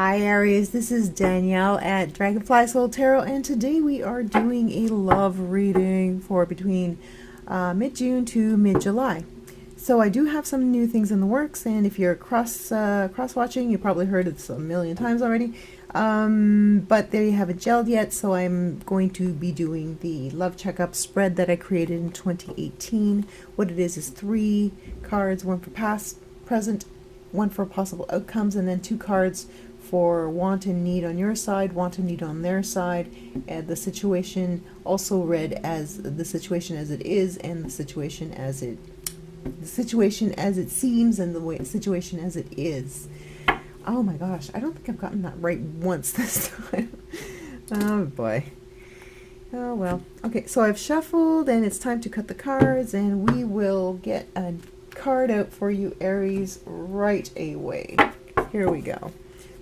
Hi Aries, this is Danielle at Dragonfly Soul Tarot, and today we are doing a love reading for between mid-June to mid-July. So I do have some new things in the works, and if you're cross-watching, you probably heard this a million times already, but they haven't gelled yet, so I'm going to be doing the love checkup spread that I created in 2018. What it is 3 cards, one for past, present, one for possible outcomes, and then 2 cards for want and need on your side, want and need on their side, and the situation also read as the situation as it is, and the situation as it seems, and the situation as it is. Oh my gosh, I don't think I've gotten that right once this time. Oh boy. Oh well. Okay, so I've shuffled and it's time to cut the cards, and we will get a card out for you, Aries, right away. Here we go.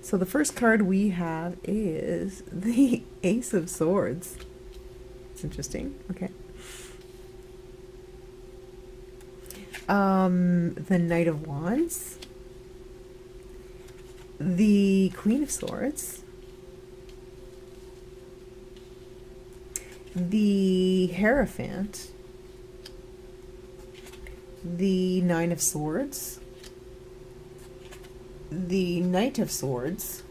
So the first card we have is the Ace of Swords. It's interesting. Okay. The Knight of Wands, the Queen of Swords, the Hierophant, the Nine of Swords, the Knight of Swords,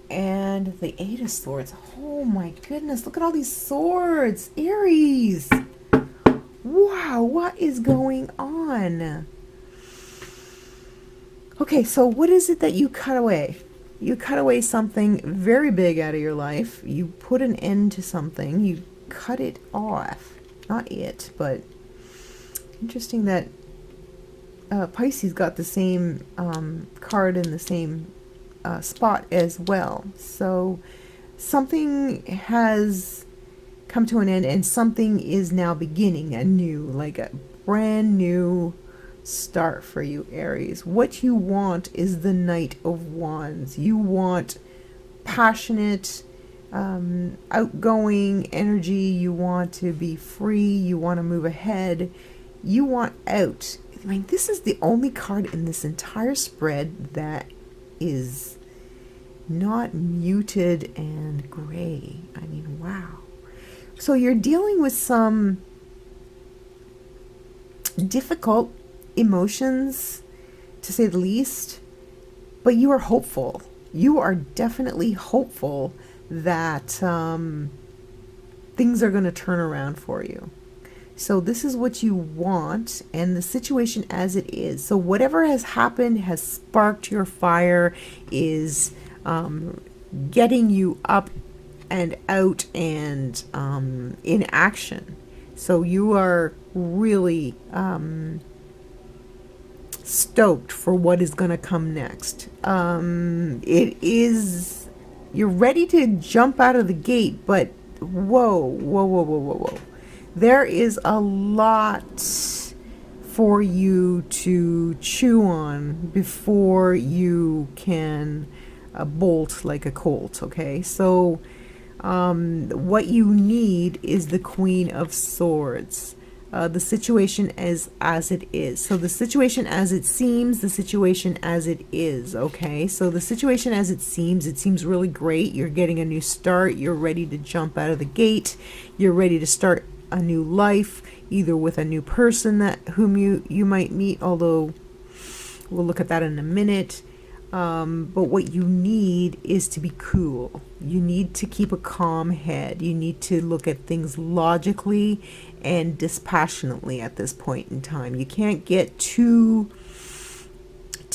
and the Eight of Swords. Oh my goodness, look at all these swords, Aries. Wow, what is going on? Okay, so what is it that you cut away? You cut away something very big out of your life. You put an end to something. You cut it off. Not it, but interesting that Pisces got the same card in the same spot as well. So something has come to an end, and something is now beginning anew, like a brand new start for you, Aries. What you want is the Knight of Wands. You want passionate, outgoing energy. You want to be free. You want to move ahead. You want out. I mean, this is the only card in this entire spread that is not muted and gray. I mean, wow. So you're dealing with some difficult emotions, to say the least, but you are hopeful. You are definitely hopeful that things are going to turn around for you. So this is what you want, and the situation as it is. So whatever has happened has sparked your fire, is getting you up and out and in action. So you are really stoked for what is going to come next. You're ready to jump out of the gate, but whoa. There is a lot for you to chew on before you can bolt like a colt, okay? So what you need is the Queen of Swords. The situation as it is. So the situation as it seems, the situation as it is, okay? So the situation as it seems really great. You're getting a new start. You're ready to jump out of the gate. You're ready to start a new life, either with a new person whom you might meet, although we'll look at that in a minute. But what you need is to be cool. You need to keep a calm head. You need to look at things logically and dispassionately at this point in time. You can't get too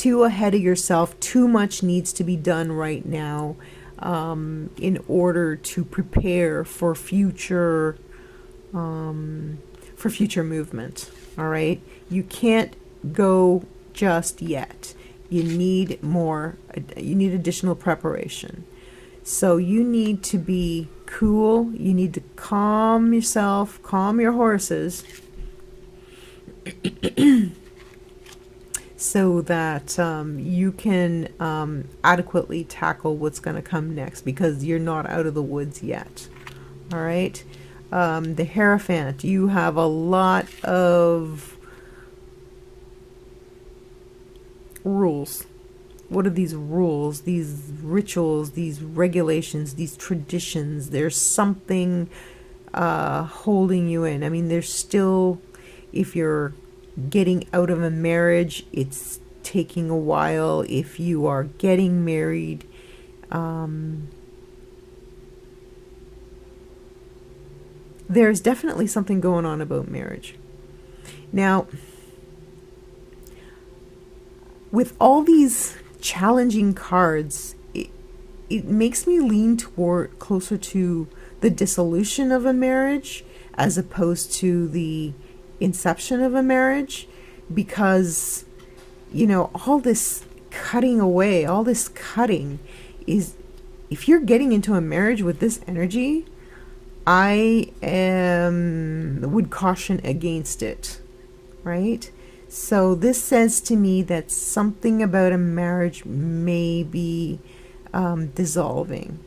ahead of yourself. Too much needs to be done right now in order to prepare for future movement. All right, you can't go just yet. You need additional preparation. So you need to be cool. You need to calm yourself, calm your horses, so that you can adequately tackle what's going to come next, because you're not out of the woods yet. All right. The Hierophant, you have a lot of rules what are these rules, these rituals, these regulations, these traditions? There's something holding you in. I mean, there's still, if you're getting out of a marriage, it's taking a while. If you are getting married, there's definitely something going on about marriage. Now, with all these challenging cards, it makes me lean toward closer to the dissolution of a marriage as opposed to the inception of a marriage, because, you know, all this cutting away, all this cutting is, if you're getting into a marriage with this energy, I would caution against it, right? So this says to me that something about a marriage may be dissolving,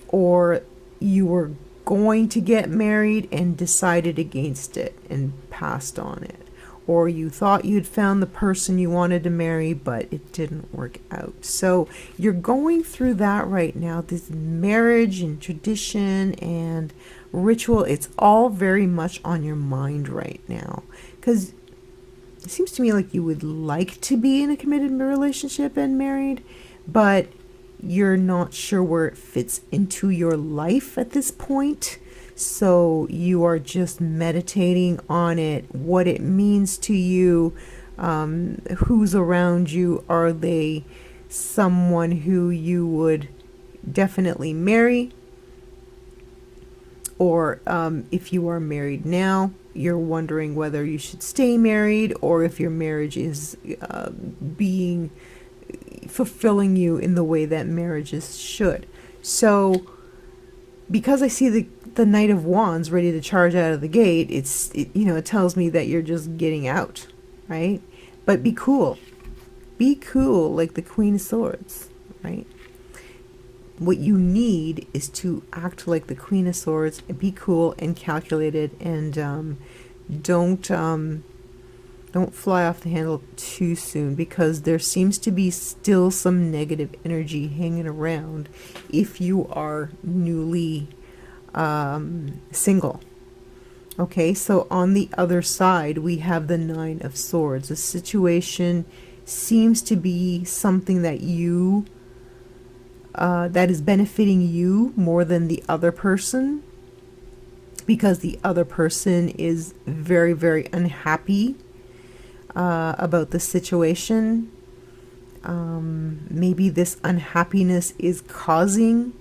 or you were going to get married and decided against it and passed on it, or you thought you'd found the person you wanted to marry but it didn't work out. So you're going through that right now, this marriage and tradition and ritual. It's all very much on your mind right now, because it seems to me like you would like to be in a committed relationship and married, but you're not sure where it fits into your life at this point. So you are just meditating on it, what it means to you, who's around you. Are they someone who you would definitely marry? Or if you are married now, you're wondering whether you should stay married, or if your marriage is fulfilling you in the way that marriages should. So because I see the Knight of Wands ready to charge out of the gate, it tells me that you're just getting out, right? But be cool. Be cool like the Queen of Swords, right? What you need is to act like the Queen of Swords and be cool and calculated, and don't fly off the handle too soon, because there seems to be still some negative energy hanging around if you are newly single. Okay, so on the other side we have the Nine of Swords. The situation seems to be something that that is benefiting you more than the other person, because the other person is very, very unhappy about the situation. Maybe this unhappiness is causing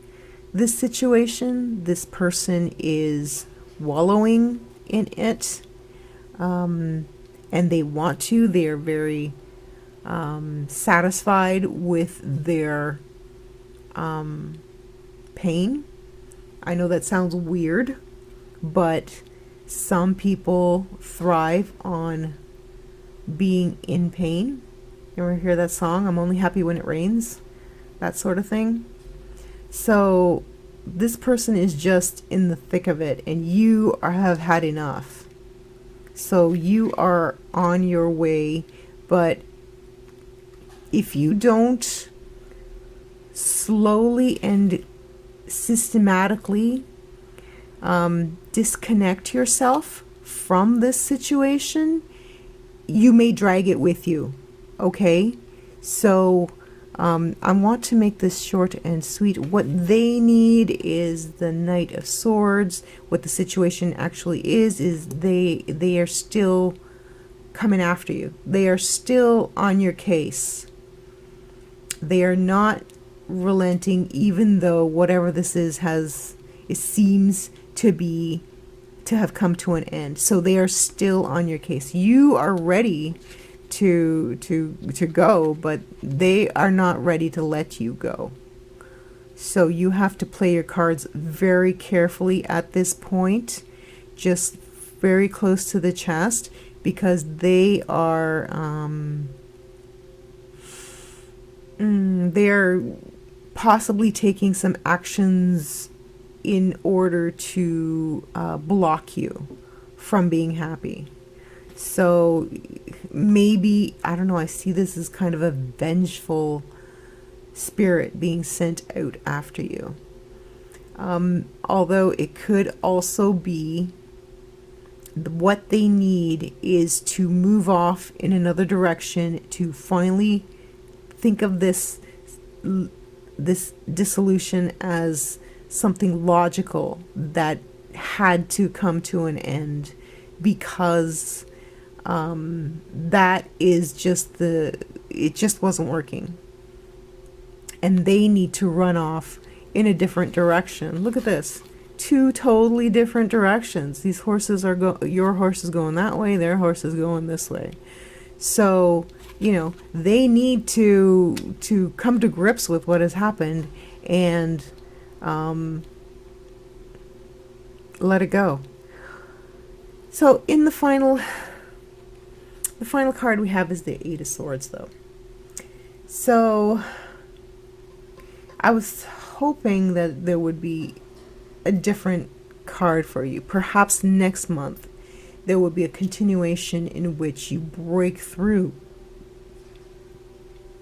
this situation. This person is wallowing in it, and they want to. They are very satisfied with their pain. I know that sounds weird, but some people thrive on being in pain. You ever hear that song, I'm only happy when it rains? That sort of thing. So this person is just in the thick of it, and you have had enough. So you are on your way, but if you don't slowly and systematically disconnect yourself from this situation, you may drag it with you. Okay, so I want to make this short and sweet. What they need is the Knight of Swords. What the situation actually is they are still coming after you. They are still on your case. They are not relenting, even though whatever this is it seems to have come to an end. So they are still on your case. You are ready to go, but they are not ready to let you go. So you have to play your cards very carefully at this point, just very close to the chest, because they are they're possibly taking some actions in order to block you from being happy. So maybe, I don't know, I see this as kind of a vengeful spirit being sent out after you. Although it could also be what they need is to move off in another direction, to finally think of this dissolution as something logical that had to come to an end, because that is just it just wasn't working, and they need to run off in a different direction. Look at this. Two totally different directions. These horses are your horse is going that way, their horse is going this way. So, you know, they need to come to grips with what has happened and let it go. So in the final card we have is the Eight of Swords, though. So I was hoping that there would be a different card for you. Perhaps next month there will be a continuation in which you break through,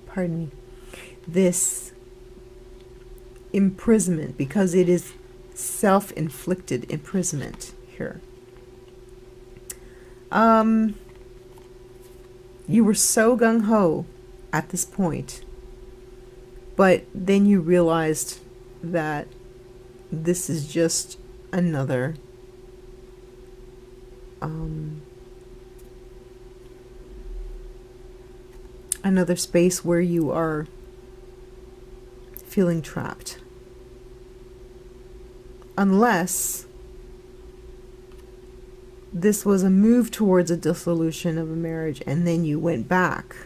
pardon me, this imprisonment, because it is self-inflicted imprisonment here. You were so gung-ho at this point, but then you realized that this is just another another space where you are feeling trapped. Unless this was a move towards a dissolution of a marriage and then you went back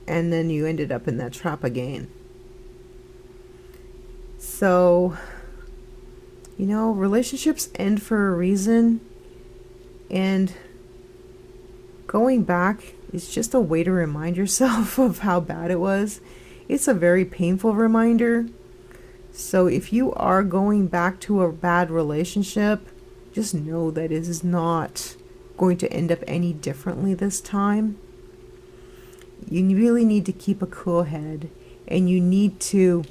and then you ended up in that trap again. So, you know, relationships end for a reason, and going back is just a way to remind yourself of how bad it was. It's a very painful reminder. So if you are going back to a bad relationship, just know that it is not going to end up any differently this time. You really need to keep a cool head, and you need to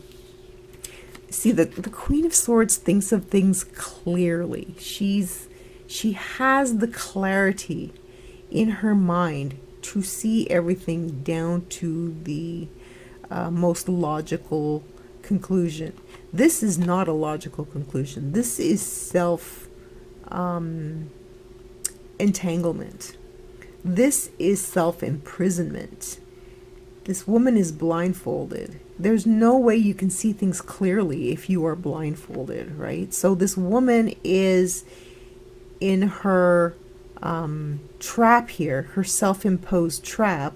see that the Queen of Swords thinks of things clearly. She has the clarity in her mind to see everything down to the most logical conclusion. This is not a logical conclusion. This is entanglement. This is self-imprisonment. This woman is blindfolded. There's no way you can see things clearly if you are blindfolded, right? So this woman is in her trap here, her self-imposed trap,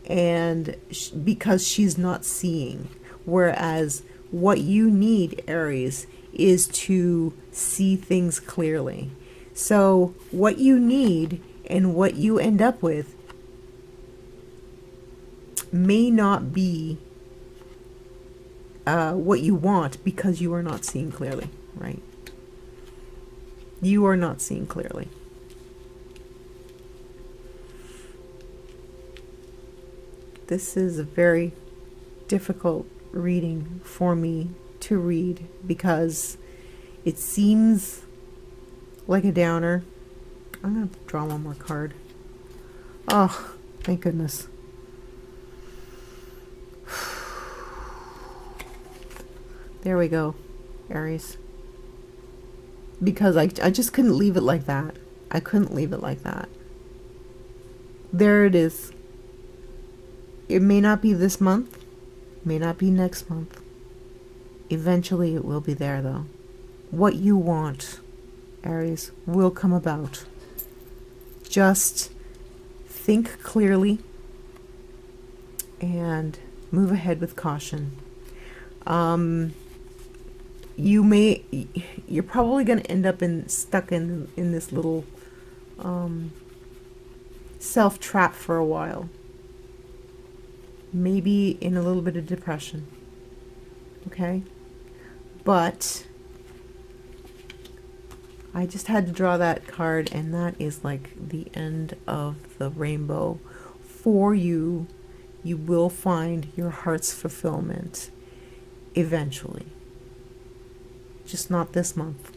and because she's not seeing. Whereas what you need, Aries, is to see things clearly. So what you need and what you end up with may not be what you want, because you are not seeing clearly, right? You are not seeing clearly. This is a very difficult reading for me to read, because it seems like a downer. I'm going to draw one more card. Oh, thank goodness. There we go, Aries. Because I just couldn't leave it like that. I couldn't leave it like that. There it is. It may not be this month, may not be next month. Eventually it will be there, though. What you want, Aries, will come about. Just think clearly and move ahead with caution. You're probably going to end up stuck in this little self trap for a while. Maybe in a little bit of depression. Okay? But I just had to draw that card, and that is like the end of the rainbow for you. You will find your heart's fulfillment eventually, just not this month.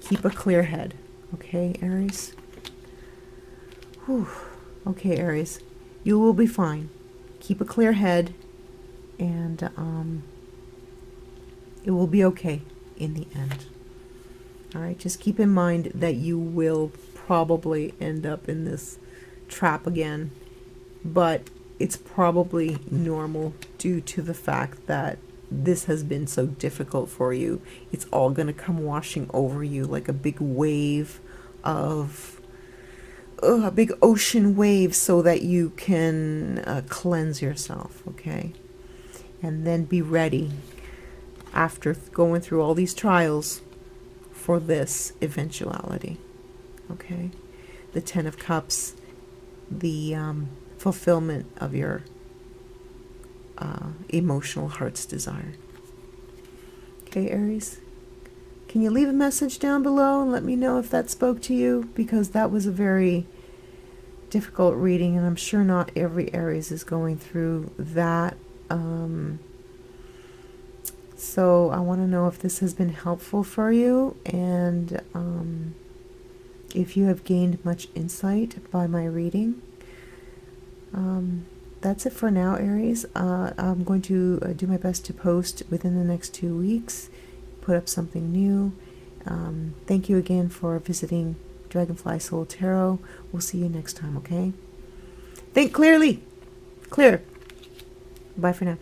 Keep a clear head, okay, Aries? Whew. Okay, Aries, you will be fine. Keep a clear head, and it will be okay in the end. All right, just keep in mind that you will probably end up in this trap again, but it's probably normal due to the fact that this has been so difficult for you. It's all going to come washing over you like a big wave of a big ocean wave, so that you can cleanse yourself, okay? And then be ready after going through all these trials for this eventuality, okay? The 10 of Cups, the fulfillment of your emotional heart's desire. Okay, Aries? Can you leave a message down below and let me know if that spoke to you? Because that was a very difficult reading, and I'm sure not every Aries is going through that. So I want to know if this has been helpful for you, and if you have gained much insight by my reading. That's it for now, Aries. I'm going to do my best to post within the next 2 weeks, put up something new. Thank you again for visiting Dragonfly Soul Tarot. We'll see you next time, okay? Think clearly. Clear. Bye for now.